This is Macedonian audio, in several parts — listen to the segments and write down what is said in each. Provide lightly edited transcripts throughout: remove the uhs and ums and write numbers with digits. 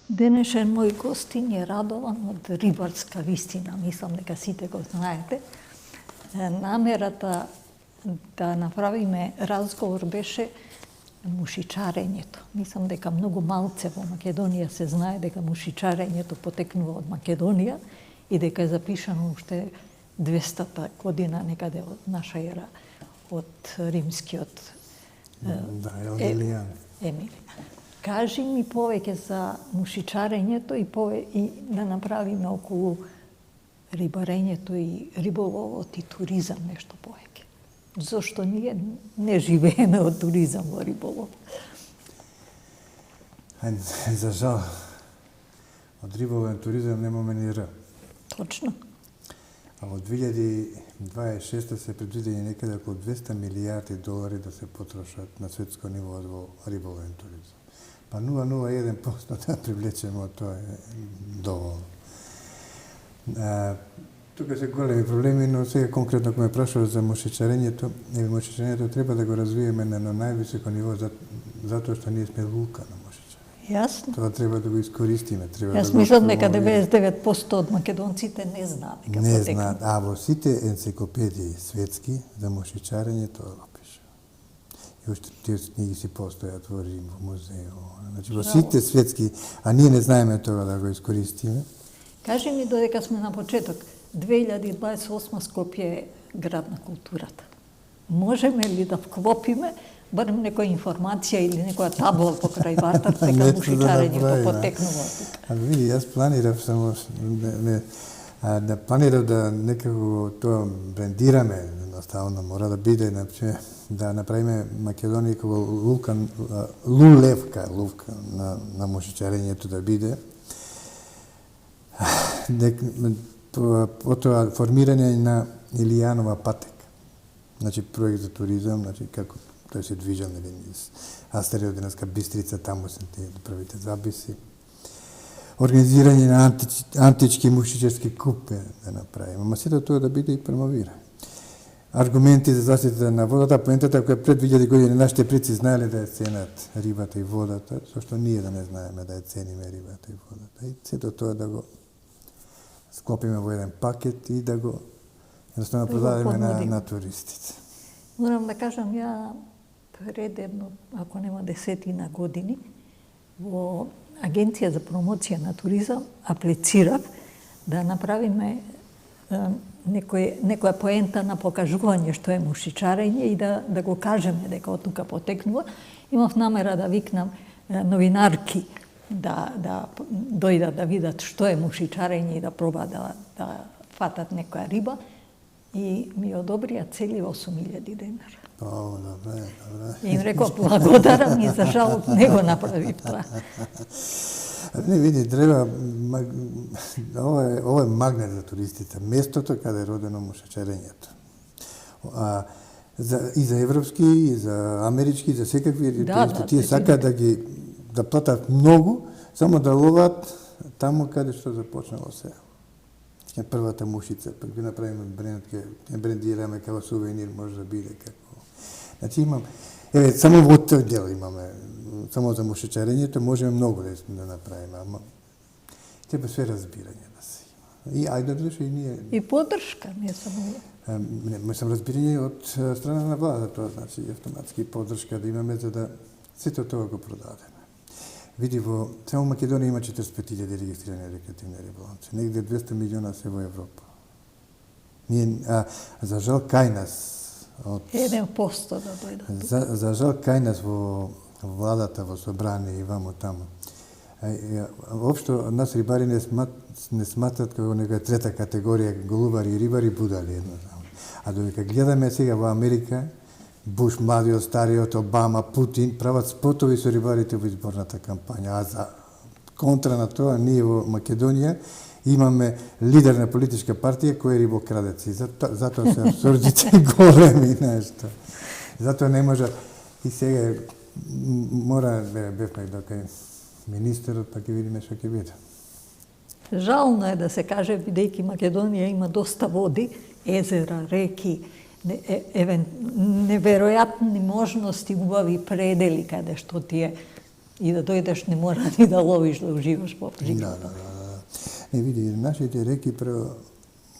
Денешен мој гостин е Радован од Рибарска вистина, мислам дека сите го знаете. Намерата да направиме разговор беше мушичарењето. Мислам дека многу малце во Македонија се знае дека мушичарењето потекнува од Македонија и дека е запишано уште 200-та година некаде од наша ера од римскиот Емилијан. Кажи ми повеќе за мушичарењето и да направиме околу рибарењето и риболовот и туризам нешто повеќе. Зошто ние не живееме од туризам во риболов? За жал, од риболовен туризам немаме ни Р. Точно. А во 2026 се предвидени некаде околу 200 милијарди долари да се потрошат на светско ниво во риболовен туризам. Па 0,01% да привлечеме од тоа е доволно. Тука се големи проблеми, но сега конкретно кога ме прашува за мушичарењето, мушичарењето треба да го развиеме на највисоко ниво затоа што ние сме лука на мушичарење. Јасно. Тоа треба да го искористиме, Јас мислам дека 99% од македонците не знаат дека не знаат, а во сите енциклопедии светски за мушичарење тоа го пише. И уште тие книги си постојат во Рим, во музеј. Значи во сите светски, а ние не знаеме тоа да го искористиме. Кажи ми додека сме на почеток, 2028 Скопје е град на културата. Можеме ли да вклопиме барем некоја информација или некоја табла покрај вратата дека мушичарењето потекнува тука? А види, јас планирав само да планирав да некако тоа брендираме, едноставно мора да биде, да направиме Македонија како лулевка на мушичарењето да биде. Потоа формирање на Илијанова патека. Значи проект за туризам, значи како тој се движел низ Астериодинска Бистрица, таму се тие првите записи. Организирање на антички мушичарски купе да направиме, ама сето тоа да биде и промовирано. Аргументи за заштита на водата, поентата која пред 2000 години нашите предци знаеле да ја ценат рибата и водата, зашто ние да не знаеме да ја цениме рибата и водата. И сето тоа да го склопиме во еден пакет и да го едноставно продадеме на туристите. Морам да кажам, ја пред едно, ако нема 10 години, во Агенција за промоција на туризам аплицирав да направиме некоја поента на покажување што е мушичарење и да го кажеме дека од тука потекнува. Имав намера да викнам новинарки да дојдат да видат што е мушичарење и да проба да фатат некоја риба и ми одобрија цели 8.000 денара. Добре. И им реков благодарам и за жал не го направив тоа. Не види, треба ова е магнет за туристите, местото каде е родено мушичарењето. И за европски, и за амерички, и за секакви туристи, тие сакаат да платат многу, само да ловат таму каде што започнало се. Првата мушица, пак ги направиме бренд, ќе брендираме како сувенир, може да биде како. Значи само во тој дел имаме, само за мушичарењето можеме многу да направиме, ама треба све разбирање да се има. И ајде да и ние. И поддршка, не само. Не сам разбирање од страна на владата, тоа значи автоматски поддршка да имаме за да сето тоа го продадеме. Види, само Македонија има 45.000 регистрирани рекреативни риболовци. Негде 200 милиона се во Европа. За жал кај нас 1% да дојдат. За жал кај нас во владата, во собрание и вамо таму. Општо нас рибари не сматат како некоја трета категорија голубари и рибари будали едноставно. А додека гледаме сега во Америка, Буш, младиот, стариот, Обама, Путин прават спотови со рибарите во изборната кампања. А за контра на тоа, ние во Македонија имаме лидер на политичка партија кој е рибокрадец. И затоа се абсурдите големи нешто. Затоа не може. И сега мора да бевме дока министерот, па ќе видиме што ќе биде. Жално е да се каже, бидејќи Македонија има доста води, езера, реки, неверојатни можности, убави предели каде што тие И да дојдеш не мора ни да ловиш, да уживаш по животот. Да. Не, види, нашите реки прво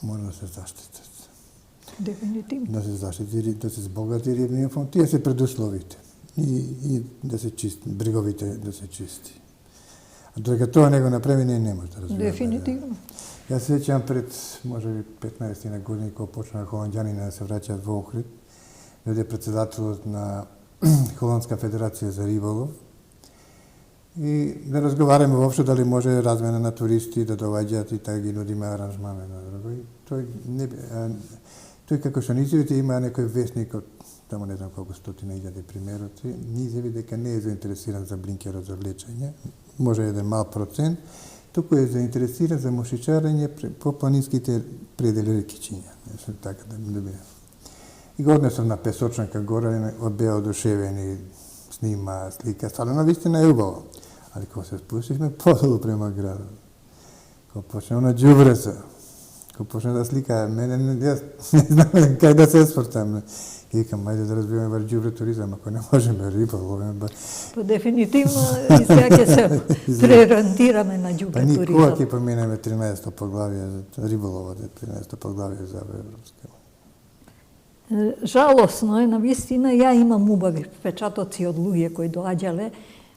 мора да се заштитат. Дефинитивно. Да се заштити, да се збогати рибниот фонд, тие се предусловите. И да се чисти, бреговите да се чисти. А додека тоа не го направи, не може да развиваме. Дефинитивно. Јас се сеќавам пред, може би, 15 на години, кога почнаа холанѓани да се враќаат во Охрид, дојде председателот на Холандска федерација за риболов и да разговараме воопшто дали може размена на туристи да доаѓаат и така ги нудиме аранжмане на друго. И тој како што низевите има некој вестник од тамо не знам колку стотина илјади примероци, низеви дека не е заинтересиран за блинкерот за влечење, може еден мал процент, туку е заинтересиран за мушичарење по планинските предели рекичиња. Така да биде. И го однесов на Песочанка горе, беа одушевени, снима, слика, стварно на вистина е убаво. Али кога се спустивме подолу према градот, кога почнео на џубреца, кога почне да слика, мене јас не знам кај да се спортам. И викам, ајде да разбиваме бар џубре туризам, ако не можеме риба, ловиме бар. Па дефинитивно и сега ќе се преориентираме на џубре туризам. Па никога ќе поминеме 13 поглавие, риболовот е 13 поглавие за Европска. Жалосно е, навистина, ја имам убави впечатоци од луѓе кои доаѓале,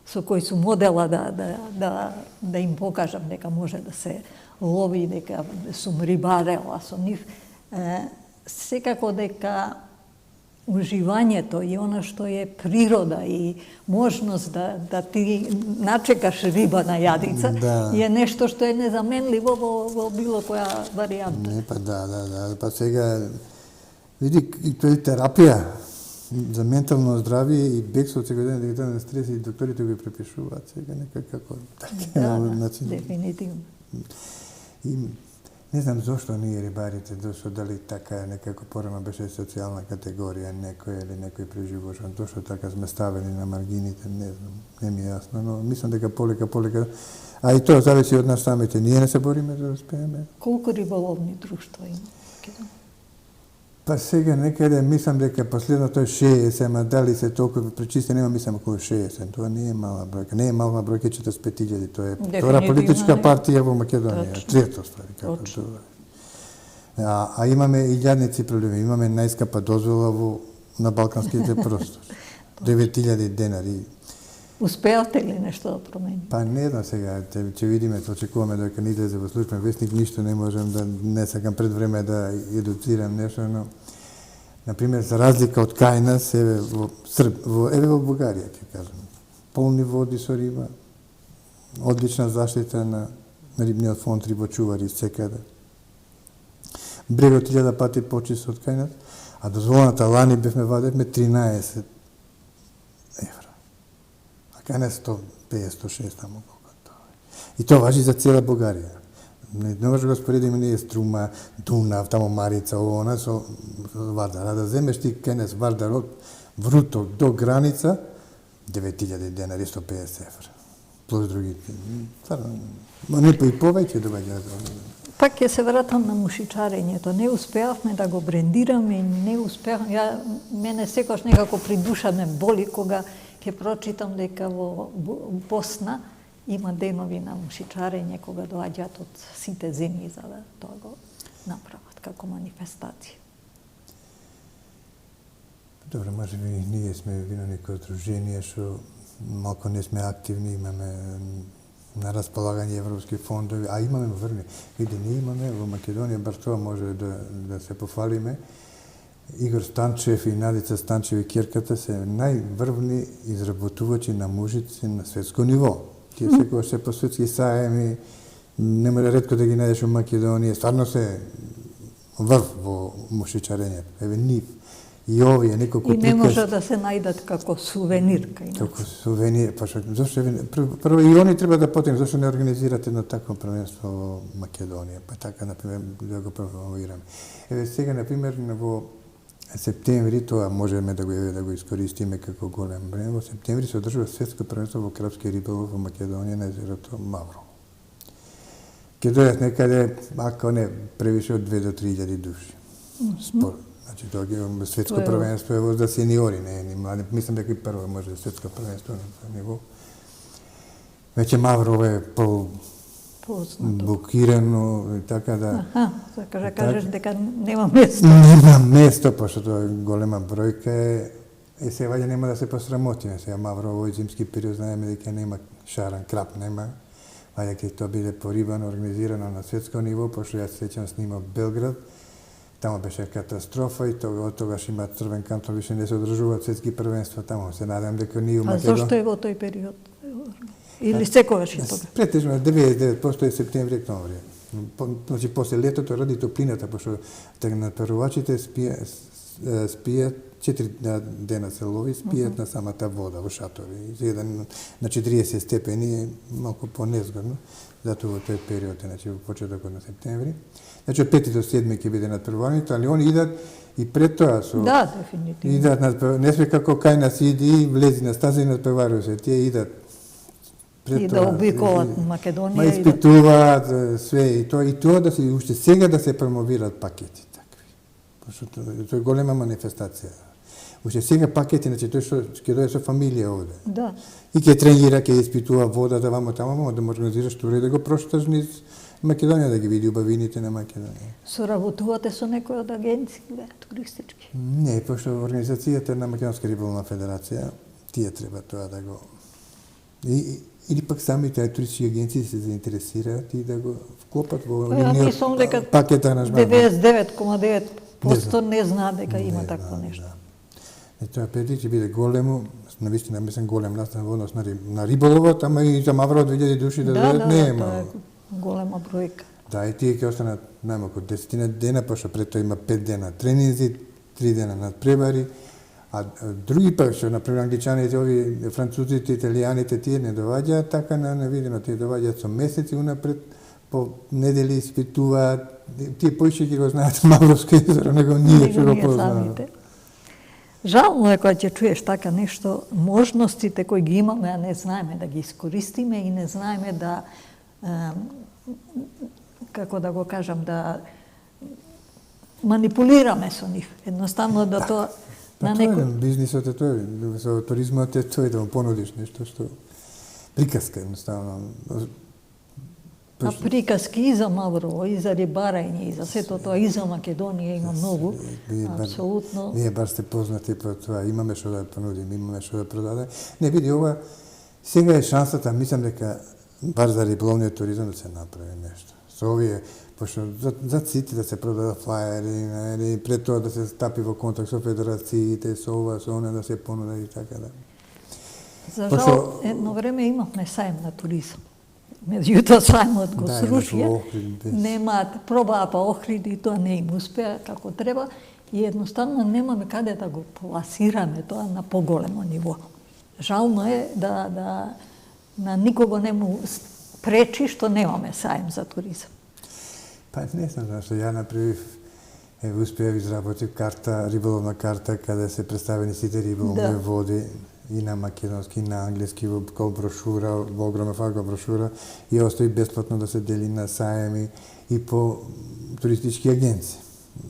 со кои су модела да им покажам дека може да се лови, дека сум рибарела со нив. Секако дека уживањето и она што е природа и можност да ти начекаш риба на јадица е нешто што е незаменливо во било која варијанта. Не, па да. Па сега, види, тоа е терапија за ментално здравие и бегство од секојдневен дигитален стрес и докторите го препишуваат сега некако така. Дефинитивно. И не знам зошто ние рибарите, зошто дали така некако порано беше социјална категорија некој или некој преживувачан, зошто така сме ставени на маргините, не знам, не ми е јасно, но мислам дека полека, а и тоа зависи од нас самите, ние не се бориме да успееме. Колку риболовни друштва има? Па сега некаде мислам дека последното е 60, ама дали се толку пречисти, нема мислам околу 60, тоа не е мала бројка, не е мала бројка 45.000, тоа е втора политичка партија во Македонија, трето ствари како тоа. А имаме и илјадници проблеми, имаме најскапа дозвола на балканските простори, 9.000 денари. Успеавте ли нешто да промените? Па не знам сега, ќе видиме, очекуваме дека не излезе во службен вестник, ништо не можам да, не сакам пред време да едуцирам нешто, но например, за разлика од кај нас, еве во Бугарија, ќе кажам, полни води со риба, одлична заштита на рибниот фонд, рибочувари секаде. Брегот 1000 пати почист од кај нас, а дозволената лани бевме вадевме 13 евра. Кај нас 150-160 тамо колку тоа. И тоа важи за цела Бугарија. Не може да го споредиме ние Струма, Дунав, тамо Марица, она со Вардар. А да земеш ти кај нас Вардар од Вруток до граница, 9.000 денари, 150 евра. Плюс другите. Не па и повеќе доаѓаат. Пак ќе се вратам на мушичарењето. Не успеавме да го брендираме, не успеавме. Мене секојаш некако при душа ме боли кога ќе прочитам дека во Босна има денови на мушичарење кога доаѓаат од сите земји за да тоа го направат како манифестација. Добро, може би ние сме вино некој одружение што малку не сме активни, имаме на располагање европски фондови, а имаме врни. Види, ние имаме во Македонија, бар тоа може да се пофалиме. Игор Станчев и Надица Станчев и Кирката се најврвни изработувачи на мужици на светско ниво. Тие секогаш се по светски саеми, не може ретко да ги најдеш во Македонија, стварно се врв во мушичарењето. Еве нив. И овие неколку и не може да се најдат како сувенир кај нас. Како сувенир, па зашто прво и они треба да потекнат, зашто не организират едно такво првенство во Македонија, па така например да го промовираме. Еве сега например во септември, тоа можеме да го искористиме како голем време, во септември се одржува светско првенство во крапски риболов во Македонија на езерото Мавро. Ќе дојдат некаде, ако не, превише од 2 до 3.000 души. Значи, тоа е светско првенство е за сениори, не млади. Мислам дека и прво може светско првенство на ниво. Веќе Маврово е Познато. блокирано и така да. Аха, за кажеш дека нема место. Нема место, пошто тоа е голема бројка е сега ваѓа нема да се посрамотиме. Сега Маврово овој зимски период знаеме дека нема шаран крап, нема. Ваѓа ќе тоа биде порибано, организирано на светско ниво, пошто јас се сеќам снимав Белград. Таму беше катастрофа и од тогаш има црвен кантон, више не се одржуваат светски првенства таму. Се надам дека ние у Македонија. А зошто е во тој период? Или секогаш е тога? Претежно 99% е септември, октомври. Значи после летото ради топлината, пошто натпреварувачите спијат 4 дена се лови, спијат на самата вода во шатори. Еден на 40 степени е малку понезгодно, затоа во тој период, значи во почетокот на септември. Значи од 5 до 7 ќе биде натпреварувањето, али они идат и пред тоа со. Да, дефинитивно. Идат не све како кај нас иди, влези на стаза и натпреварува се. Тие идат и да обиколат Македонија. Ма испитуваат све и тоа да се уште сега да се промовираат пакети такви. Пошто тоа е голема манифестација. Уште сега пакети, значи тој што ќе дојде со фамилија овде. Да. И ќе тренира, ќе испитува водата вамо таму, да му организираш тури да го прошташ низ Македонија да ги види убавините на Македонија. Соработувате со некој од агенции туристички? Не, пошто организацијата на Македонска риболовна федерација, тие треба тоа да го или пак самите туристички агенции се заинтересираат и да го вклопат во нивниот пакет аранжман. 99,9% не знаат дека има такво нешто. И тоа пети ќе биде големо, навистина мислам голем настан во однос на риболовот, ама и за Мавро 2000 души да дојдат нема. Да, тоа е голема бројка. Да, и тие ќе останат најмалку 10 дена, пошто пред тоа има 5 дена тренинзи, 3 дена надпревари. А други пак, што, например, англичаните, ови французите, италијаните, тие не доваѓаат така на невидено, тие доваѓаат со месеци унапред, по недели испитуваат, тие поише ќе го знаат Мавровско езеро, него ние што го познаваме. Жално е кога ќе чуеш така нешто, можностите кои ги имаме, а не знаеме да ги искористиме и не знаеме да, како да го кажам, да манипулираме со нив. Едноставно да тоа на некој бизнисот е тоа, со туризмот е тоа да му понудиш нешто што приказка едноставно. А приказки и за Маврово, и за рибарење, и за сето тоа, и за Македонија има многу. Апсолутно. Ние бар сте познати по тоа, имаме што да понудиме, имаме што да продаде. Не види ова, сега е шансата, мислам дека бар за риболовниот туризам да се направи нешто. Со овие, пошто за сите да се продадат флаери, пред тоа да се стапи во контакт со федерациите, со ова, со она да се понуди и така да. За жал, едно време имавме сајм на туризам. Меѓутоа сајмот го срушија, немаат, пробаа па Охриди и тоа не им успеа како треба и едноставно немаме каде да го пласираме тоа на поголемо ниво. Жално е да на никого не му пречи што немаме сајм за туризам. Па не знам зашто, ја направив, успеав изработив карта, риболовна карта, каде се представени сите риболовни води, и на македонски, и на англиски, во брошура, во огромна фака брошура, и остави бесплатно да се дели на саеми и по туристички агенции.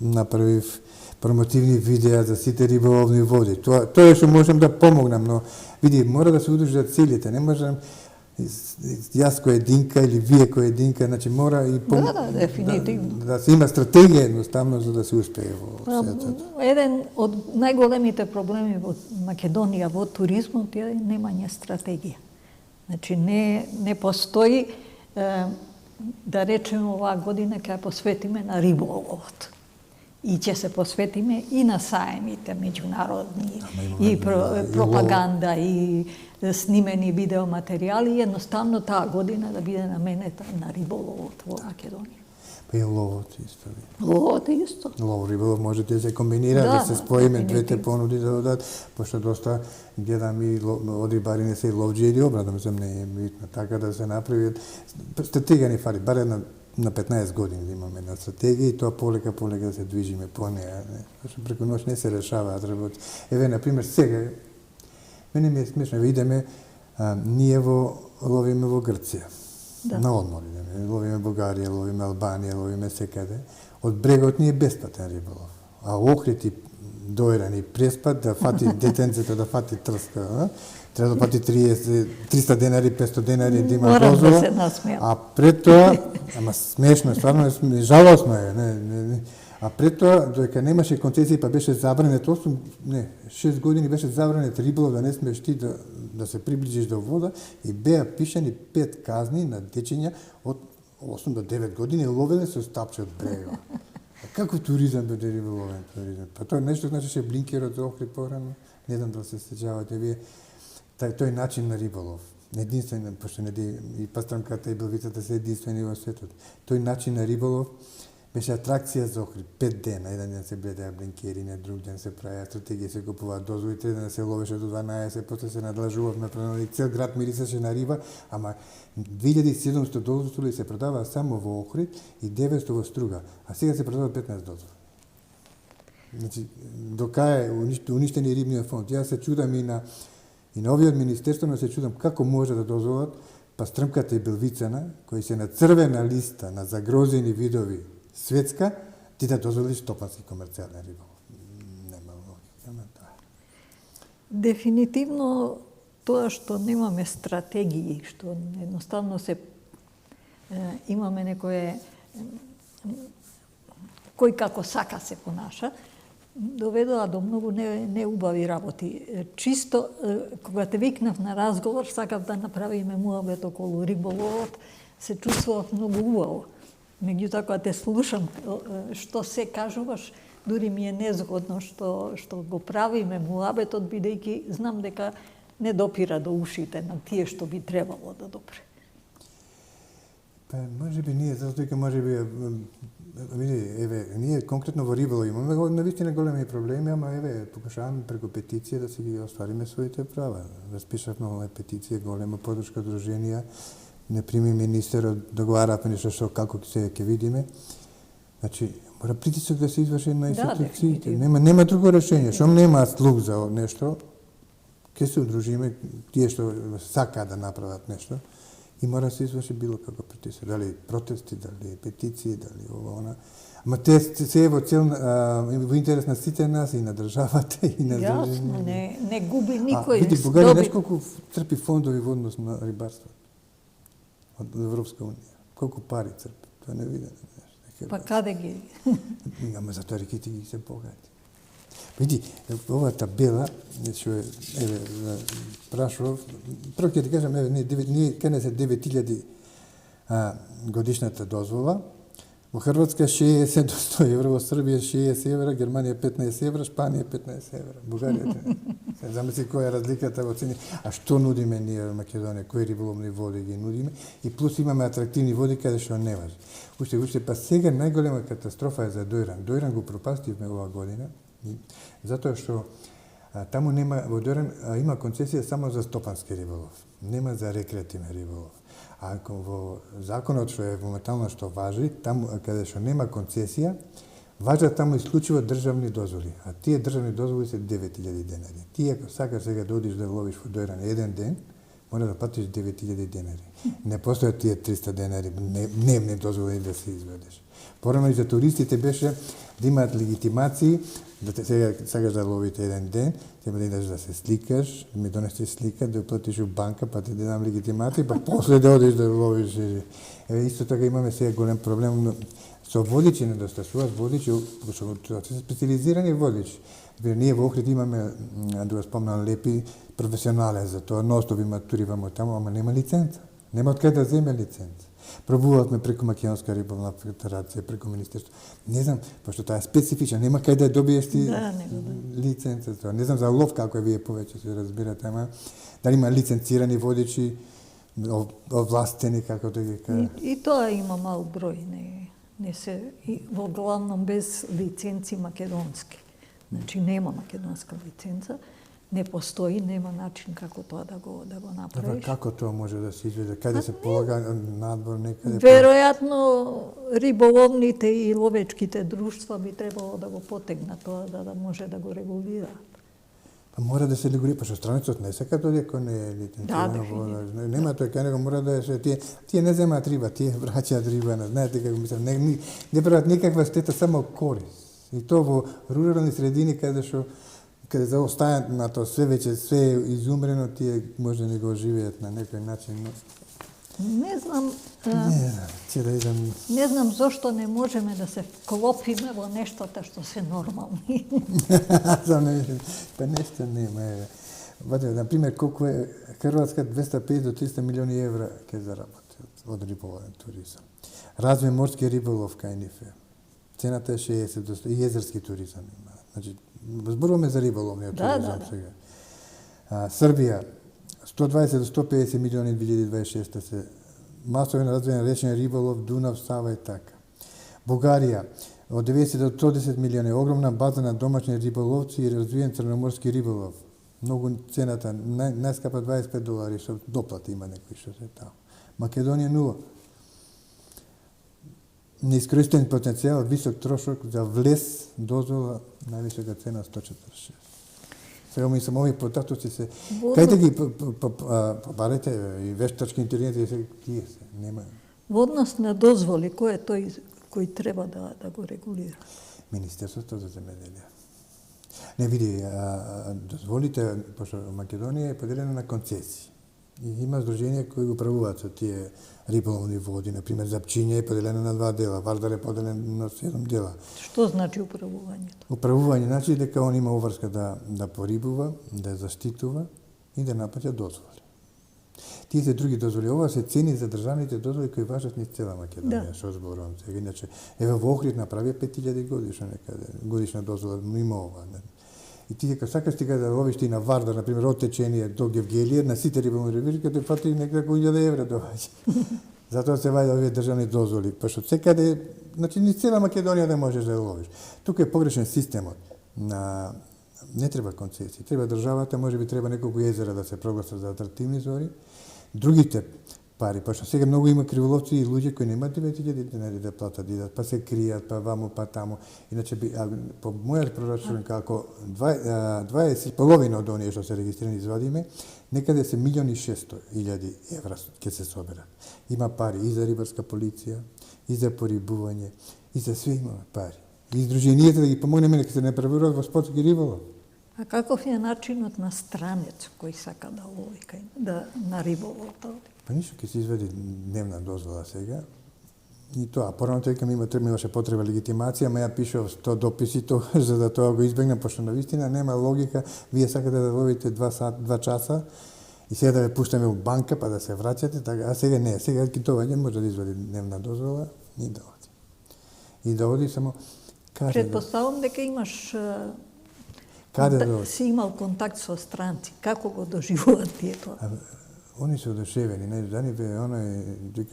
Направив промотивни видеа за сите риболовни води. Тоа е што можам да помогнам, но види, мора да се удржат целите, не можам јас кој единка или вие кој единка, значи мора и дефинитивно. Да се има стратегија едноставно за да се успее во светот. Еден од најголемите проблеми во Македонија во туризмот е немање стратегија. Значи не постои да речеме оваа година ќе посветиме на риболовот. И ќе се посветиме и на саемите меѓународни, и пропаганда, и снимени видеоматеријали, и едноставно таа година да биде наменета на риболовот во Македонија. Па и ловот исто. Ловот исто. Лов, риболов може да се комбинира, да се споиме двете понуди да дадат, пошто доста гледам и од рибари не се и ловџи или обратно, мислам не е битно, така да се направи. Стратегија ни фали, бар една на 15 години да имаме една стратегија и тоа полека да се движиме по неа. Зашто преку ноќ не се решаваат работи. Еве, например, сега, мене ми е смешно, идеме, ние ловиме во Грција, на одмор идеме, ловиме Бугарија, ловиме Албанија, ловиме секаде. Од брегот ни е бесплатен риболов, а Охрид и Дојран и Преспат да фати детенцето, да фати трска, треба да плати 300 денари, 500 денари да има Морам дозвола. да се насмеам. А пред тоа, ама смешно, стварно е жалосно е, не. А пред тоа, додека немаше концесија па беше забранет 6 години беше забранет риболов, да не смееш ти да се приближиш до вода и беа пишани 5 казни на дечиња од 8 до 9 години ловеле со стапче од брега. А како туризам биде риболовен туризам? Па тоа нешто значеше блинкерот за Охрид порано, не знам дали се сеќавате вие, тој начин на риболов. Единствен, пошто и пастрамката и белвицата се единствени во светот. Тој начин на риболов беше атракција за Охрид. 5 дена, еден ден се гледаја блинкери, на друг ден се правеа стратегија, се купуваат дозволи, 3 дена се ловеше до 12, после се надлажувавме, цел град мирисаше на риба, ама 2700 дозволи се продаваа само во Охрид и 900 во Струга, а сега се продаваат 15 дозволи. Значи, докај уништени рибниот фонд. Јас се чудам и на овие од министерството, се чудам како може да дозволат пастрмката и белвицана, кои се на црвена листа на загрозени видови светска, ти да дозволиш топански комерцијален риболов. Нема логика на тоа. Дефинитивно тоа што немаме стратегии, што едноставно имаме некое кој како сака се понаша, доведоа до многу неубави работи. Чисто, кога те викнав на разговор, сакав да направиме муабет околу риболовот, се чувствував многу убаво. Меѓутоа, кога те слушам што се кажуваш, дури ми е незгодно што го правиме муабетот, бидејќи знам дека не допира до ушите на тие што би требало да допре. Па, може би ние, затоа дека може би, ние конкретно во риболов имаме навистина големи проблеми, ама покажаваме преку петиција да си ги оствариме своите права. Распишавме оваа петиција, голема подршка друженија, не прими министерот, договаравме нешто како ќе видиме. Значи, мора притисок да се изврши на институциите. Нема друго решение. Шом нема слух за нешто, ќе се удружиме тие што сакаат да направат нешто и мора да се изврши било како притисок. Дали протести, дали петиции, дали ова. Ама те се во цел во интерес на сите нас и на државата и на Јасно, не губи никој. Види, Бугарија знаеш колку црпи фондови во однос на рибарство од Европска унија. Колку пари црпи, тоа не видено. Па каде ги? Ама затоа реките ги се богати. Види, оваа табела, што прашував, прво ќе ти кажам, ние каде се 9000 годишната дозвола, во Хрватска 60 до 100 евро, во Србија 60 евро, Германија 15 евро, Шпанија 15 евро, Бугарија. Замисли која е разликата во цени. А што нудиме ние во Македонија? Кои риболовни води ги нудиме? И плюс имаме атрактивни води каде што не важи. Уште, па сега најголема катастрофа е за Дојран. Дојран го пропастивме оваа година, затоа што таму нема, во Дојран има концесија само за стопански риболов, нема за рекреативен риболов. А во законот што е моментално што важи, таму каде што нема концесија, важат таму исклучиво државни дозволи, а тие државни дозволи се 9000 денари. Ти ако сакаш сега да одиш да ловиш во Дојран еден ден, мора да платиш 9000 денари. Не постојат тие 300 денари дневни дозволи да се изведеш. Порано и за туристите беше да имаат легитимации, да те сега сакаш да ловите еден ден, треба да идеш да се сликаш, да ми донесеш слика, да платиш у банка, па ти да дам легитимација, па после да одиш да ловиш. Исто така имаме сега голем проблем со водичи, недостасуваат водичи, што се специализирани водичи. Ние во Охрид имаме, да го спомнам, лепи професионален за тоа, ностов има тури вамо таму, ама нема лиценца. Нема од кај да земе лиценца. Пробувавме преку Македонска риболовна федерација, преку министерство. Не знам, пошто тоа е специфична, нема кај да добиеш ти лиценца. Не знам за лов како е, вие повеќе се разбирате, ама дали има лиценцирани водичи, овластени, како да ги кажа. И тоа има мал број, не се, во главном без лиценци македонски. Значи нема македонска лиценца, не постои, нема начин како тоа да го направиш. Како тоа може да се изведе? Каде се полага надбор некаде? Веројатно риболовните и ловечките друштва би требало да го потегнат тоа да може да го регулираат. Па мора да се регулира, пошто странецот не сака тоа дека не е лиценцирано вода. Нема тој кај него мора да е тие не земаат риба, тие враќаат риба, знаете како мислам, не прават никаква штета, само корис. И тоа во рурални средини каде што каде заостајат на тоа све веќе све е изумрено, тие може да не го живеат на некој начин. Не знам, Ќе да идам. не знам зошто не можеме да се вклопиме во нештата што се нормални. Па нешто нема, еве. На пример, колку е Хрватска 250 до 300 милиони евра ќе заработи од риболовен туризам. Развој морски риболов кај нив е. Цената е 60 до 100 и езерски туризам има. Значи, зборуваме за риболовниот туризам сега. Србија 120 до 150 милиони 2026 се масовен развој на речен риболов, Дунав, Сава и така. Бугарија од 90 до 110 милиони, огромна база на домашни риболовци и развиен црноморски риболов. Многу цената, најскапа $25, што доплати има некои што се таму. Македонија 0. Неискористен потенцијал, висок трошок за влез, дозвола, највисока цена 146. Сега мислам, овие потатоци се... Кај да ги побарете и вештачки интернети, тие се, нема. Во однос на дозволи, кој е тој кој треба да го регулира? Министерството за земеделие. Не види, дозволите, пошто Македонија е поделена на концесии. И има здруженија кои го управуваат со тие риболовни води, например Запчиња е поделена на 2 дела, Вардар е поделен на 7 дела. Што значи управувањето? Управување значи дека он има обврска да порибува, да заштитува и да напаќа дозволи. Тие се други дозволи, ова се цени за државните дозволи кои важат низ цела Македонија, што зборувам сега. Иначе, еве во Охрид направија 5000 годишно некаде, годишна дозвола, но има ова. И ти дека сакаш ти да ловиш ти на Вардар, например, од течение до Гевгелија, на сите риболовни ревири, като фати некако 1000 евра доаѓа. Затоа се ваѓа овие државни дозволи, пошто секаде, значи низ цела Македонија да можеш да ловиш. Тука е погрешен системот. Не треба концесии, треба државата, можеби треба неколку езера да се прогласат за атрактивни зори. Другите пари, пошто сега многу има криволовци и луѓе кои немаат 9000 денари да платат, па се кријат, па ваму, па таму. Иначе по мојот прорачун како 20 половина од оние што се регистрирани извадиме, некаде се 1.600.000 евра ќе се соберат. Има пари и за рибарска полиција, и за порибување, и за све има пари. И издруженијата да ги помогнеме дека се не превруваат во спортски риболов. А каков е начинот на странец кој сака да лови на риболов? Па ништо, ќе се извади дневна дозвола сега. И тоа, порано тој кам имаше потреба легитимација, ма ја пишав 100 дописи тогаш за да тоа го избегнам, пошто навистина нема логика, вие сакате да ловите 2 часа и сега да ве пуштаме у банка па да се враќате, така, а сега не, сега китовање може да извади дневна дозвола и да оди. И да оди само каде. Предпоставам дека имаш си имал контакт со странци. Како го доживуваат тие тоа? Они се одушевени, не, за нив е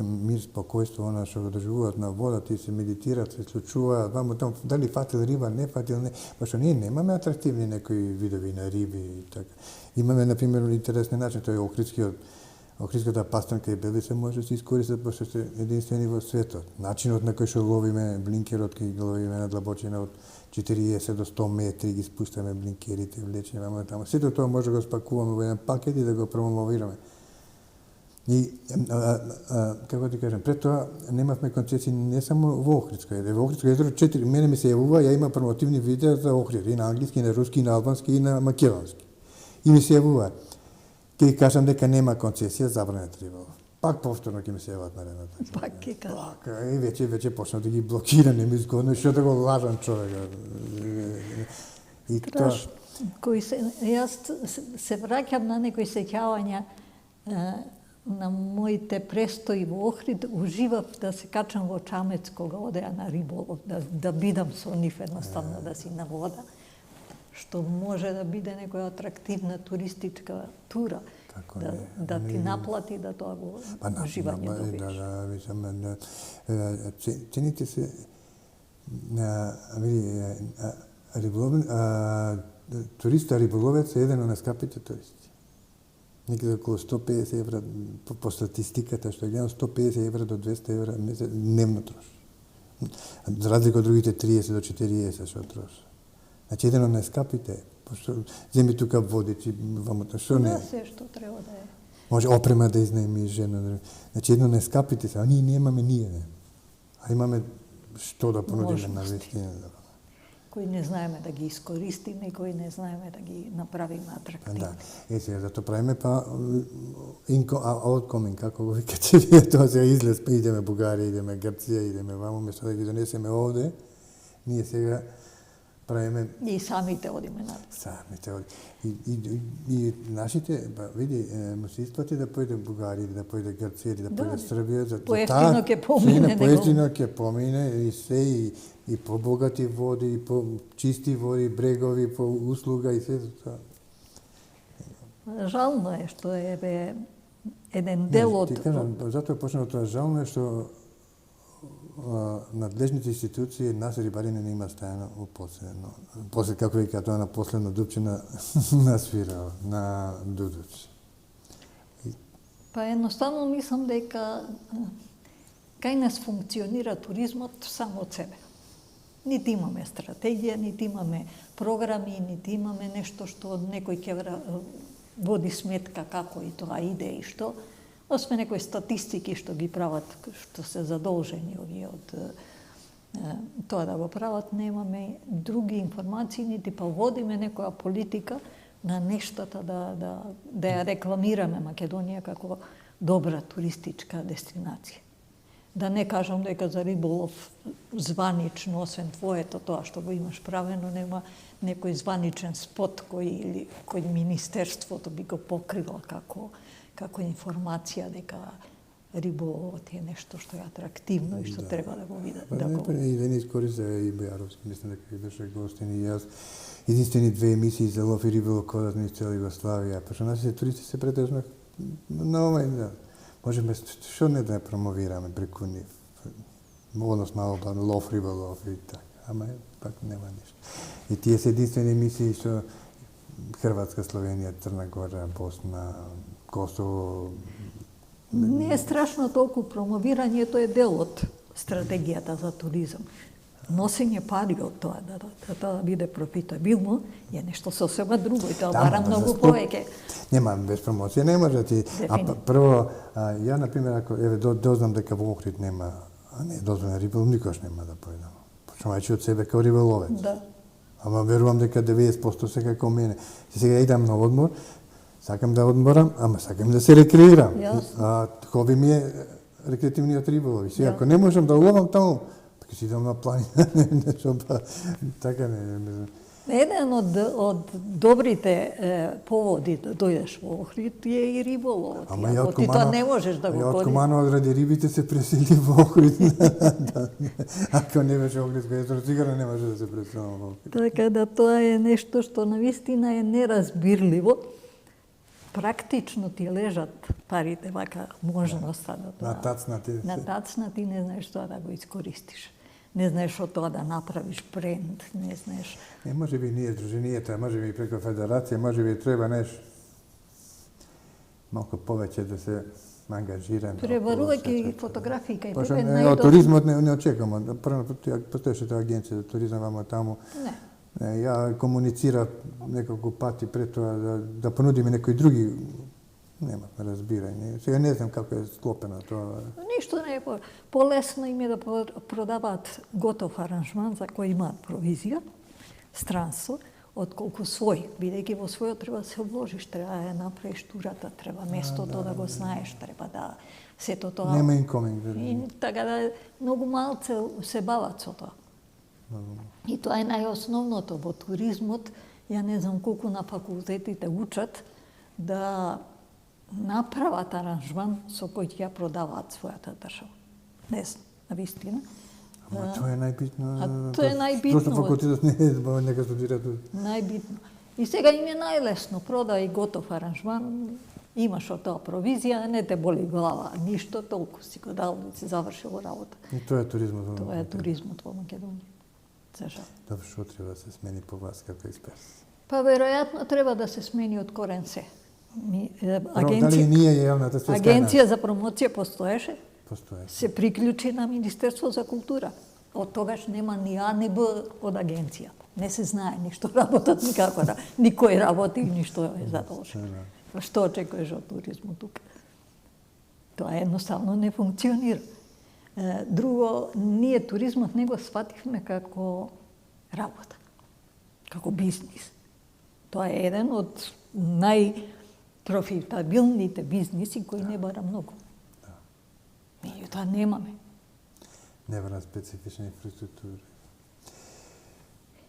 мир, спокојство, она што го доживуваат на вода, тие се медитираат, се случуваат, ваму таму, дали фатил риба, не фатил, не, пошто ние немаме атрактивни некои видови на риби и така. Имаме, например, интересен начин, тој е охридската пастанка и белица може да се искористат, пошто се единствени во светот. Начинот на кој што ловиме блинкерот, кој ги ловиме на длабочина од 40 до 100 метри, ги спуштаме блинкерите, влечеме, ваму таму. Сето тоа може да го спакуваме во еден пакет и да го промовираме. И, како ти кажем, пред тоа немавме концесии не само во Охридско езеро. Во Охридско езеро 4, мене ми се јавува, ја има промотивни видеа за Охрид, и на англиски, и на руски, и на албански, и на македонски. И ми се јавува. Ке ги кажам дека нема концесија, забранет риболов. Пак повторно ќе ми се јават на рената. Пак ќе кажам. И веќе почнав да ги блокирам, не ми изгодно, што да го лажам човека. И тоа... Јас се враќам на некои сеќавања на моите престои во Охрид, уживав да се качам во Чамец кога одеа на риболов, да бидам со нив едноставно, да си на вода, што може да биде некоја атрактивна туристичка тура, да ти наплати да тоа го уживање добиеш. Цените се туриста риболовец е еден од најскапите туристи. Некаде околу 150 евра по статистиката што гледам, 150 евра до 200 евра дневно троши. За разлика од другите 30 до 40 што троши. Значи еден од најскапите, пошто земи тука водици, вамото, што не? Да, се што треба да е. Може опрема да изнајми жена. Значи еден од најскапите се, а ние немаме ниједен. А имаме што да понудиме на вистина. кои не знаеме да ги искористиме и кои не знаеме да ги направиме атрактивни. Да. Сега зато правиме па outcoming, како го викате вие, тоа сега излез, па идеме Бугарија, идеме Грција, идеме вамо, место да ги донесеме овде, ние сега правиме... И самите одиме на... Самите одиме. И нашите, види, му се исплати да појде Бугарија, или да појде Грција, или да појде Србија, за поевтино ќе помине. Поевтино ќе помине и се, и побогати води, и по чисти води, брегови, по услуга и се тоа. Жално е што е еден дел од... Ти кажам, затоа почнало тоа жално е што надлежните институции нас рибарине не има стајано упоследно. После, како вика, тоа на последно дупче на свирал, на дудуч. Па едноставно мислам дека кај нас функционира туризмот само од себе. Нити имаме стратегија, нити имаме програми, нити имаме нешто што некој ќе води сметка како и тоа иде и што. Освен некои статистики што ги прават, што се задолжени овие од тоа да го прават, немаме други информации, нити па водиме некоја политика на нештата да ја рекламираме Македонија како добра туристичка дестинација. Да не кажам дека за риболов званично, освен твоето тоа што го имаш правено, нема некој званичен спот кој министерството би го покрило како информација дека риболовот е нешто што е атрактивно и што треба да го видат. И да не искористува и Бојаровски, мислам дека ќе беше гостин и јас. Единствени 2 емисии за лов и риболов кодат низ цела Југославија, па што нашите туристи се претежно на овај, да. Можеме што не да ја промовираме преку нив. Односно на лов, риболов и така. Ама пак нема ништо. И тие се единствени емисии што Хрватска, Словенија, Црна Гора, Босна, Косово. Не е страшно толку промовирањето, е дел од стратегијата за туризам. Носење пари од тоа, да тоа биде профитабилно, е нешто сосема друго и тоа бара многу повеќе. Нема, без промоција не може да ти... Прво, ја, например, ако дознам дека во Охрид нема, не дозволен риболов, никош нема да појдам. Почнувајќи од себе као риболовец. Да. Ама верувам дека 90% се како мене. Сега идам на одмор, сакам да одморам, ама сакам да се рекреирам. Хоби ми е рекреативниот риболов. И сега, ако не можам да уловам таму, ќе си идам на планина, така не. Еден од добрите поводи да дојдеш во Охрид е и риболовот. Ако ти тоа не можеш да го користиш. Од Куманова гради рибите се пресели во Охрид. Ако не беше Охридско езеро, сигурно не може да се преселам во Охрид. Така да тоа е нешто што навистина е неразбирливо. Практично ти лежат парите, вака можноста да тоа. Натацнати, не знаеш тоа да го искористиш. Не знаеш од тоа да направиш бренд, не знаеш. Не, може би ние здруженијата, може би преку федерација, може би треба малку повеќе да се ангажираме. Пребарувајќи фотографии кај тебе најдобро. Туризмот не очекувам. Прво постоеше тоа агенција за туризам вамо таму. Не. Ја комуницирав неколку пати пред тоа да понудиме некои други. Нема разбирање. Сега не знам како е склопено тоа. Ништо не е полесно им е да продаваат готов аранжман за кој имаат провизија, странство, отколку свој. Бидејќи во својот треба да се вложиш, треба да ја направиш турата, треба местото да го знаеш, треба да сето тоа. Нема инкоминг. И така да многу малце се бават со тоа. И тоа е најосновното во туризмот. Ја не знам колку на факултетите учат да направат аранжман со кој ќе ја продаваат својата држава. Не знам, навистина. Ама тоа е најбитно. Тоа е најбитно. Зошто факултетот не е нека студира тоа? Најбитно. И сега им е најлесно, продај готов аранжман, имаш од тоа провизија, не те боли глава, ништо, толку си го дал и си завршил работа. И тоа е туризмот во Македонија. Тоа е туризмот во Македонија. За жал. Добро, што треба да се смени по вас како експерт? Па веројатно треба да се смени од корен се. Агенција за промоција постоеше. Се приклучи на Министерство за култура. Од тогаш нема ни А, ни Б од агенцијата. Не се знае ништо работат никако, никој работи и ништо е задолжено. Што очекуваш од туризмот тука? Тоа едноставно не функционира. Друго, ние туризмот не го свативме како работа. како бизнис. Тоа е еден од најпрофитабилните бизниси кои не бара многу. Меѓутоа немаме. Не бара специфична инфраструктура.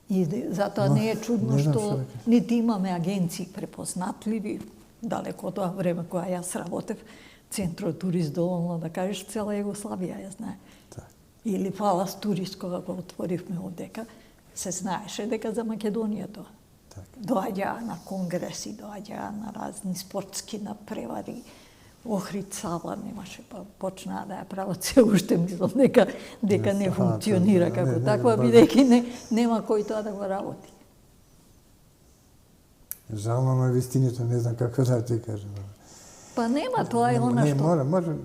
И затоа не е чудно што нити имаме агенции препознатливи, далеко од тоа време кога јас работев, Центротурист доволно да кажеш цела Југославија ја знае. Или Палас Турист кога го отворивме овдека, се знаеше дека за Македонија тоа. Доаѓаа на конгреси, доаѓаа на разни спортски напревари, Охрид Сава немаше, па почнаа да ја прават се уште, мислам дека не функционира како таква, бидејќи нема кој тоа да го работи. Жално на вистините, не знам како да ти кажам. Па нема, тоа е она што... може,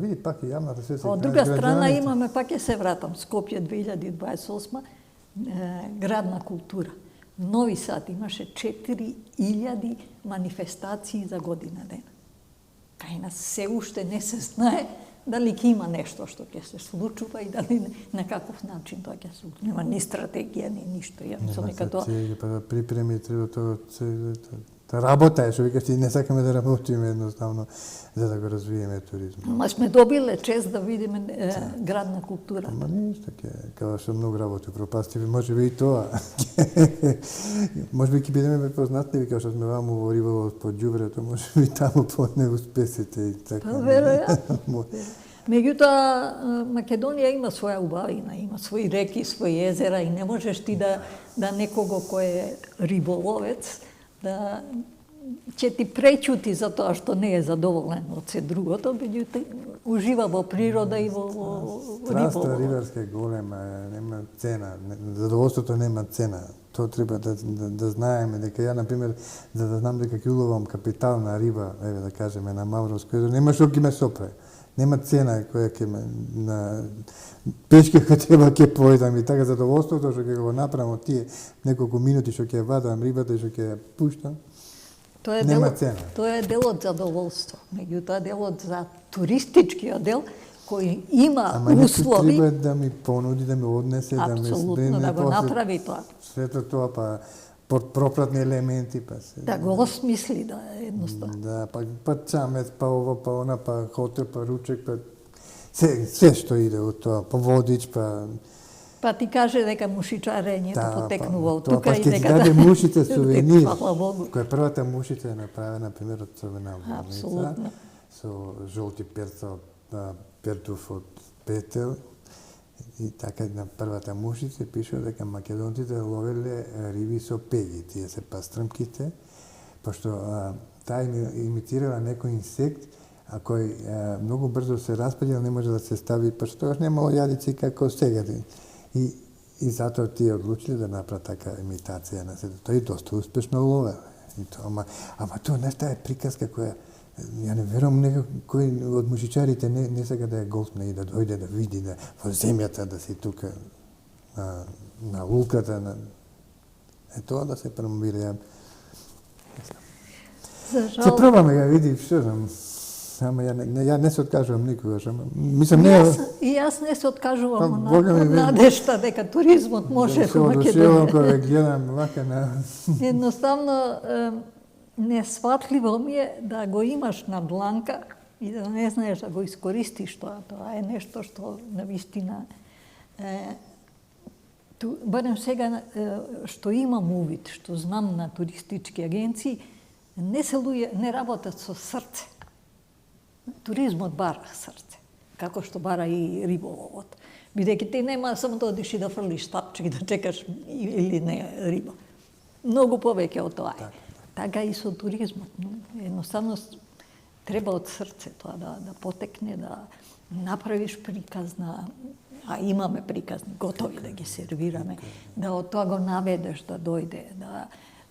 види пак и јавната се од друга страна имаме, пак ќе се вратам, Скопје 2028, градна култура. Нови Сад имаше 4000 манифестации за година дена. Кај нас се уште не се знае дали ќе има нешто што ќе се случува и дали на каков начин тоа ќе се случува. Нема ни стратегија, ни ништо. Ја мислам дека тоа... Па да припреми, треба тоа... Та работа е, што викаш ти не сакаме да работиме едноставно за да го развиеме туризмот. Ма сме добиле чест да видиме градна култура. Ама ништо ќе, као што многу работи пропастиви, можеби и тоа. Можеби ќе бидеме препознатливи, као што сме ваму во риболов по ѓубрето, можеби таму по неуспесите и така. Па веројатно. Меѓутоа, Македонија има своја убавина, има своји реки, своји езера и не можеш ти да некого кој е риболовец да ќе ти пречути за тоа што не е задоволен од се другото, меѓутоа ужива во природа и во риболов. Страста рибарска е голема, нема цена, задоволството нема цена. Тоа треба да знаеме дека ја, например, за да знам дека ќе уловам капитална риба, еве да кажеме на Мавровско езеро, нема што ќе ме сопре. Нема цена која ќе ме на пешка која треба ќе појдам и така задоволството што ќе го направам од тие неколку минути што ќе вадам рибата и што ќе ја пуштам. Нема цена. Тоа е дел од задоволство. Меѓутоа делот за туристичкиот дел кој има услови. Ама треба да ми понуди, да ми однесе, да ми апсолутно да го направи тоа. Сето тоа па пропратни елементи, па се... Да го осмисли, да е едноставно. Да, па чамец, па ова, па она, па хотел, па ручек, па... Се што иде од тоа, па водич, па... Па ти каже дека мушичарењето потекнува од тука и дека... Па ќе ти даде мушите сувенир. Фала Богу. Која првата мушица е направена, например, од црвена луница. Апсолутно. Со жолти перца од пертуф од петел. И така на првата мушица пишува дека македонците ловеле риби со пеги, тие се пастрмките, пошто таа имитирала некој инсект, а кој многу брзо се распадил, не може да се стави, пошто тогаш немало јадици како сега. И затоа тие одлучиле да направат така имитација на сето. Тоа и доста успешно ловеле. Ама тоа нешта е приказка која ја не верувам некој од мушичарите не сега да ја голтне и да дојде да види да во земјата да си тука на луката на тоа да се промовира. Се пробаме ја види што знам. Ама ја не се откажувам никогаш, мислам не. И јас не се откажувам на надежта дека туризмот може во Македонија. Кога гледам вака на едноставно несватливо ми е да го имаш на дланка и да не знаеш да го искористиш тоа. Тоа е нешто што навистина барем сега што имам увид, што знам на туристички агенции, не работат со срце. Туризмот бара срце, како што бара и риболовот. Бидејќи ти нема само да одиш и да фрлиш тапче и да чекаш или не риба. Многу повеќе од тоа е. Така и со туризмот. Едноставно треба од срце тоа да потекне, да направиш приказна, а имаме приказни, готови да ги сервираме, да од тоа го наведеш да дојде,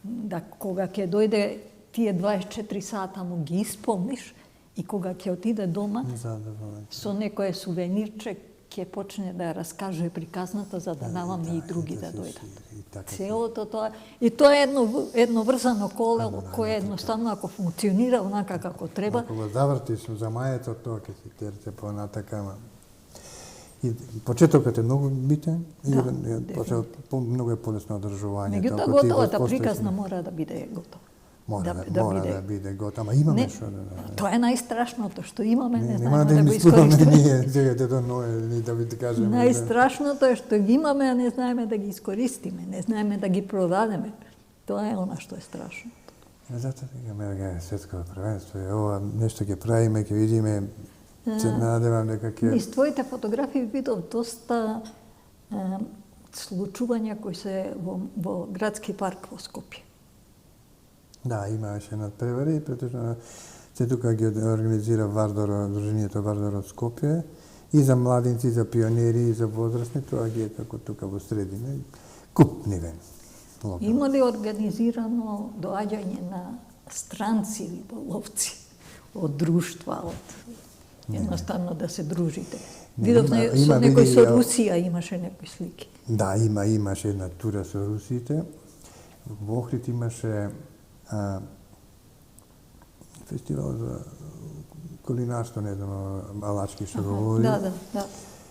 да кога ќе дојде тие 24 сата му ги исполниш и кога ќе отиде дома со некое сувенирче ќе почне да раскаже приказната за да наваме и други да дојдат. Целото тоа и тоа е едно врзано колело кое едноставно ако функционира онака како треба. Ако го завртиш за мајето, тоа ќе си терце понатака. И почетокот е многу битен, многу е полесно одржување. Меѓутоа готовата приказна мора да биде готова. Мора да биде готова, ама имаме што Тоа е најстрашното што имаме, не знаеме да го искористиме. Ние сега да ви кажеме. Најстрашното е што ги имаме, а не знаеме да ги искористиме, не знаеме да ги продадеме. Тоа е она што е страшно. Затоа имаме светско првенство, ова нешто ќе правиме, ќе видиме. Се надевам дека ќе... Низ твоите фотографии видов доста случувања кои се во градски парк во Скопје. Да, имаше надпревари, претежно се тука ги организира Вардоро, Друженијето Вардоро од Скопје, и за младинци, и за пионери, и за возрастни, тоа ги е како тука во средина, куп нивен. Има ли организирано доаѓање на странци риболовци од друштва, од едноставно да се дружите? Видов со некој со Русија имаше некои слики. Да, имаше една тура со русите. Во Охрид имаше фестивал за кулинарство, не знам, алачки што го води. Да,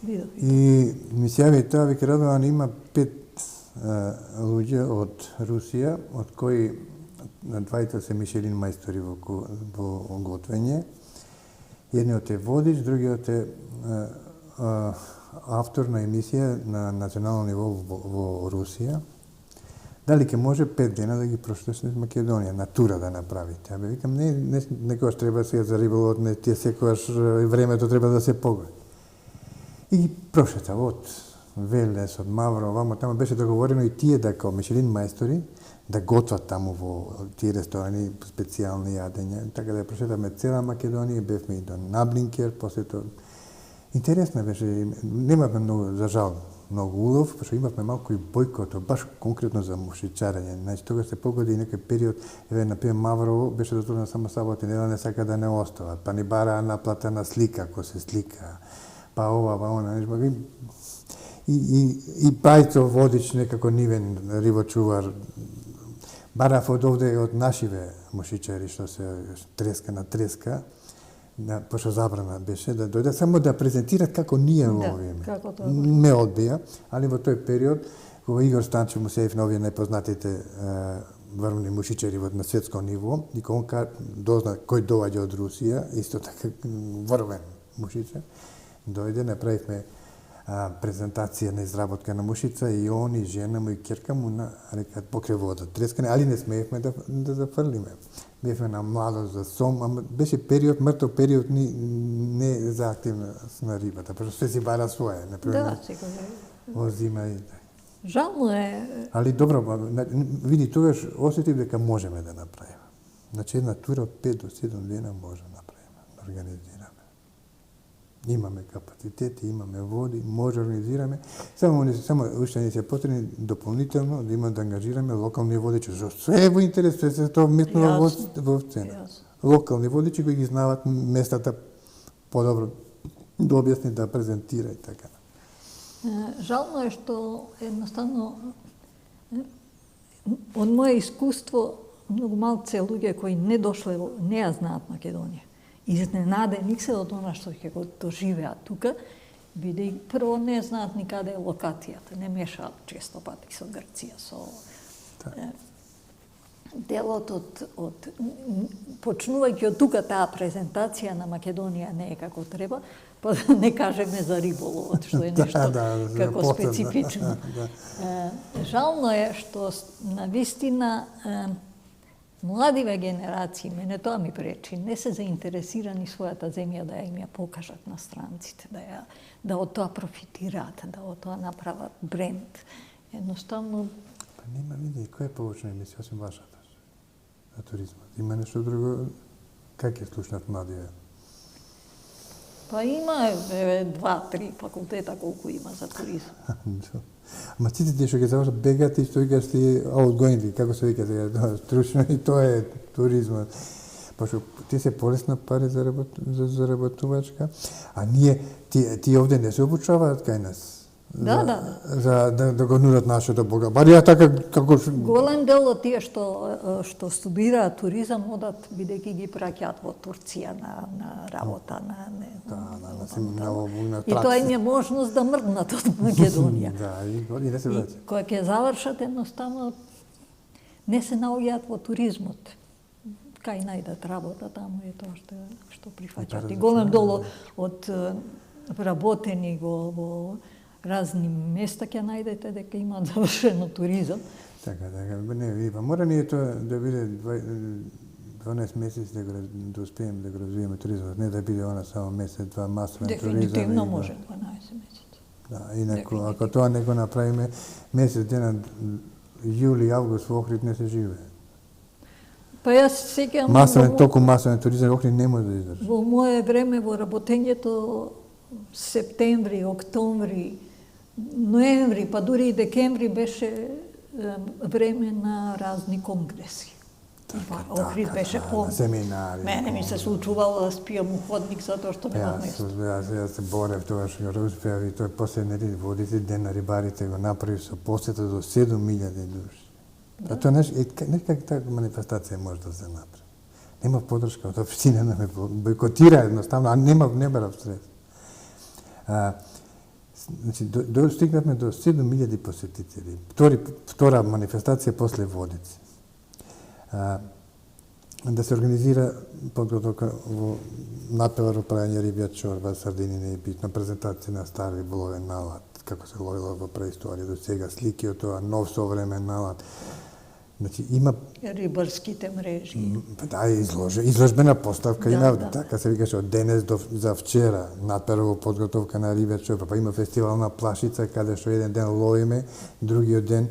видов. И ми се јави таа, вика Радован, има 5 луѓе од Русија, од кои двајца се Мишелин мајстори во готвење. Едниот е водич, другиот е автор на емисија на национално ниво во Русија. Дали ќе може 5 дена да ги проштеш низ Македонија, на тура да направите? Абе, викам, некогаш треба сега за риболов, не тие секогаш времето треба да се погоди. И ги прошета од Велес, од Мавро, вамо тамо беше договорено и тие да као Мишелин мајстори да готват таму во тие ресторани специјални јадења. Така да прошетаме цела Македонија, бевме и до Наблинкер, после тоа. Интересно беше, немавме многу, за жал, многу улов, пошто имавме малку и бојкото, баш конкретно за мушичарење. Значи, тогаш се погоди некој период, например, Маврово беше дозволено само сабота и недела, не сака да не остават, па ни бараа наплата на слика, ако се слика, па ова, па она, и Пајцо водич, некако нивен рибочувар, барав од овде од нашиве мушичари, што се треска на треска, пошто забрана беше, да дојде само да презентират како ние ловиме. Ме одбија, али во тој период, кога Игор Станчев му се на овие најпознатите врвни мушичари на светско ниво, и кога он дозна кој доаѓа од Русија, исто така врвен мушичар, дојде, направивме презентација на изработка на мушица и он и жена му и ќерка му рекат покрај вода трескане, али не смеевме да зафрлиме. Бевме на младост за сом, ама беше период, мртов период не за активна на рибата, пошто се си бара своја, например. Да, сигурно. Во зима и Жално е. Али добро, види, тогаш осетив дека можеме да направиме. Значи една тура од 5 до 7 дена може да направиме, да организираме. Имаме капацитети, имаме води, може да организираме. Само уште ни се потребни дополнително да имаме да ангажираме локални водичи. Се е во интерес, се тоа метнува во цена. Локални водичи кои ги знаат местата подобро да објасни, да презентира и така. Жално е што едноставно од моје искуство многу малце луѓе кои не дошле, не ја знаат Македонија. Изненадени се од она што ќе го доживеат тука, бидејќи прво не знаат ни каде е локацијата, не мешаат често пати со Грција, со делот од почнувајќи од тука таа презентација на Македонија не е како треба, па да не кажеме за риболовот, што е нешто како специфично. Жално е што навистина младиве генерации, мене тоа ми пречи, не се заинтересирани својата земја да ја им ја покажат на странците, да од тоа профитираат, да од тоа направат бренд. Едноставно... Па нема, види, која е повочна емисија, освен вашата, на туризмот? Има нешто друго? Как ќе слушнат младиве? Па има 2-3 факултета колку има за туризм. Ама сите тие што ќе завршат бегат и што викаш ти outgoing, како се вика сега, стручно и тоа е туризмот. Пошто ти се полесна пари за заработувачка, а ние, ти овде не се обучаваат кај нас. за да го нудат нашето бога. Бари ја така како голем дел од тие што студираат туризам одат бидејќи ги праќаат во Турција на работа на и тоа им е можност да мрднат од Македонија. и не се враќа. Кога ќе завршат едноставно не се наоѓаат во туризмот. Кај најдат работа таму е тоа што прифаќаат. И голем дел од вработени во разни места ќе најдете дека имаат завршено туризам. Така, не, мора ни тоа да биде 12 месеци да успееме да го развиеме туризмот, не да биде она само месец, два масовен туризам. Дефинитивно може 12 месеци. Да, инаку, ако тоа не го направиме, месец дена, јули, август во Охрид не се живее. Па јас сеќавам толку масовен туризам Охрид не може да издржи. Во мое време во работењето септември, октомври, ноември, па дури и декември беше време на разни конгреси. Охрид беше полн. Семинари. Мене ми се случувало да спијам у ходник затоа што немав место. Јас се борев тоа што го успеав и тој последен водите ден на рибарите го направи со посета до 7.000 души. А тоа не как така манифестација може да се направи. Нема поддршка од општина да ме бойкотира едноставно, а не барав средства. Значи, стигнавме до 7.000 посетители. Втора манифестација после Водици. Да се организира подготовка во натпревар во правење рибја чорба, сардини не е битно, презентација на стар риболовен алат, како се ловило во преисторија до сега, слики од тоа, нов современ алат. Значи, има рибарските мрежи. Да, изложбена поставка има, така се викаше од денес за вчера, натпрво подготовка на рибја чорба, па има фестивал на Плашица, каде што еден ден ловиме, другиот ден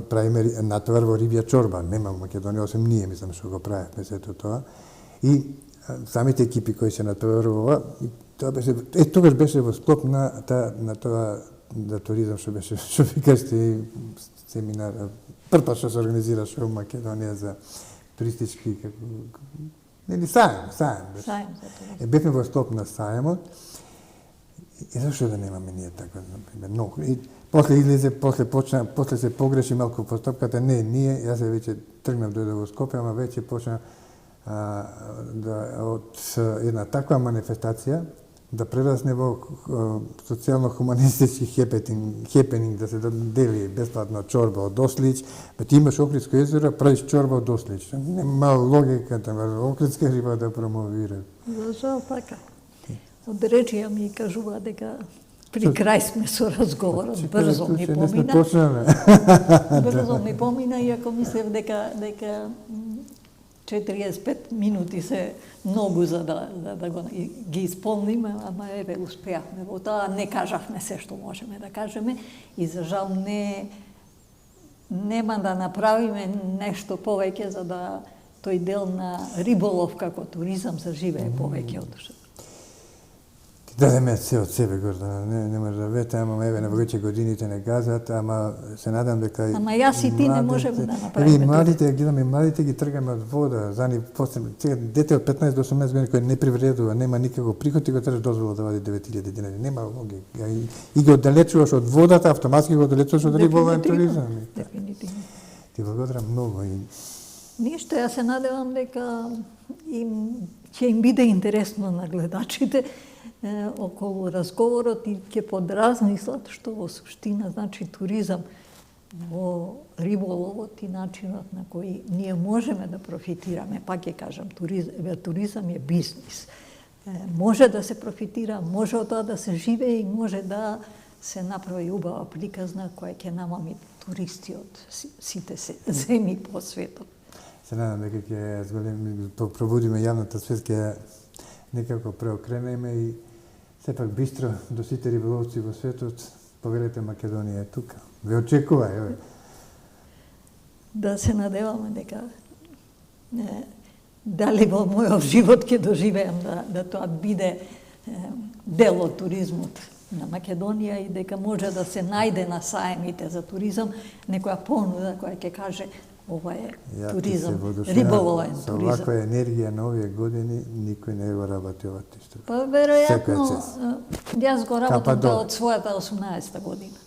правиме натпревар во рибја чорба. Нема во Македонија, освен ние, мислам, што го правевме сето тоа. И самите екипи кои се натпреварува, тогаш беше во склоп на тоа да туризам што беше, што викаште семинар, прв што се организираше во Македонија за туристички саем. Бевме во склоп на саемот. И зашто да немаме ние така, многу. И после излезе, после се погреши малку постапката, јас веќе тргнав дојде во Скопје, ама веќе почна од една таква манифестација да прерасне во социјално-хуманистички хепенинг, да се дели бесплатно чорба од Ослич. Ти имаш Охридско езеро, правиш чорба од Ослич. Нема логика Охридска риба да промовира. За жал така. Од речија ми кажува дека при крај сме со разговорот, брзо ми помина. Брзо ми помина, иако мислев дека 45 минути се многу за да ги исполниме, ама еве успеавме во тоа, не кажавме се што можеме да кажеме и за жал нема да направиме нешто повеќе за да тој дел на риболов како туризам заживее повеќе од што. Дадеме се од себе, Гордана, не може да вете, ама еве на веќе годините не газат, ама се надам дека ама јас и ти не можеме да направиме. Младите ги тргаме од вода, дете од 15 до 18 години кој не привредува, нема никако приход и го требаш дозвола да вади 9.000 динари. Нема логика. И го оддалечуваш од водата, автоматски го оддалечуваш од риболовен туризам. Дефинитивно. Ти благодарам многу. Ништо, јас се надевам дека ќе им биде интересно на гледачите околу разговорот и ќе подразмислат што во суштина значи туризам во риболовот и начинот на кој ние можеме да профитираме. Пак ќе кажам, туризам е бизнис. Може да се профитира, може од тоа да се живее и може да се направи убава приказна која ќе намами туристи од сите земји по светот. Се надам дека ќе пробудиме јавната свест, ќе некако преокренеме и сепак бистро до сите риболовци во светот, поверете, Македонија е тука. Ве очекува, еве. Да се надеваме дека дали во мојот живот ќе доживеам да тоа биде дел од туризмот на Македонија и дека може да се најде на саемите за туризам некоја понуда која ќе каже ова е Ја ти се туризам, водушевам, риболовен со туризам. оваква енергија на овие години никој не го работи ова тишто. Па веројатно, Секоја чест. јас го работам Кападор. од својата 18-та година.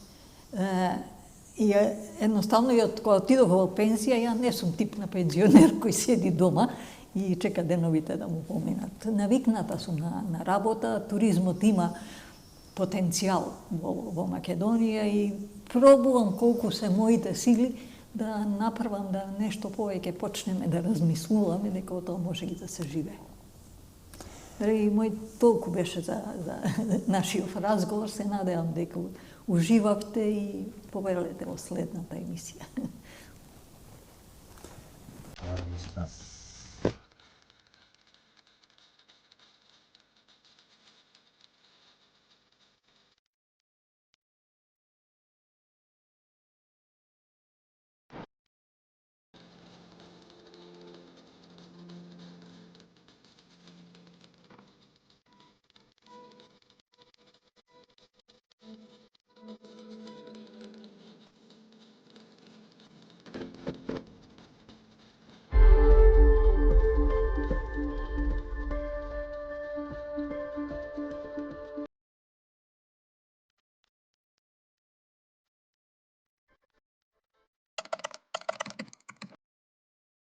И едноставно, и од кога отидов во пензија, ја не сум тип на пензионер кој седи дома и чека деновите да му поминат. Навикната сум на работа, туризмот има потенцијал во Македонија и пробувам колку се моите сили да направам да нешто повеќе почнеме да размислуваме дека од тоа може и да се живее. И мој толку беше за нашиот разговор, се надевам дека уживавте и поверувате во следната емисија.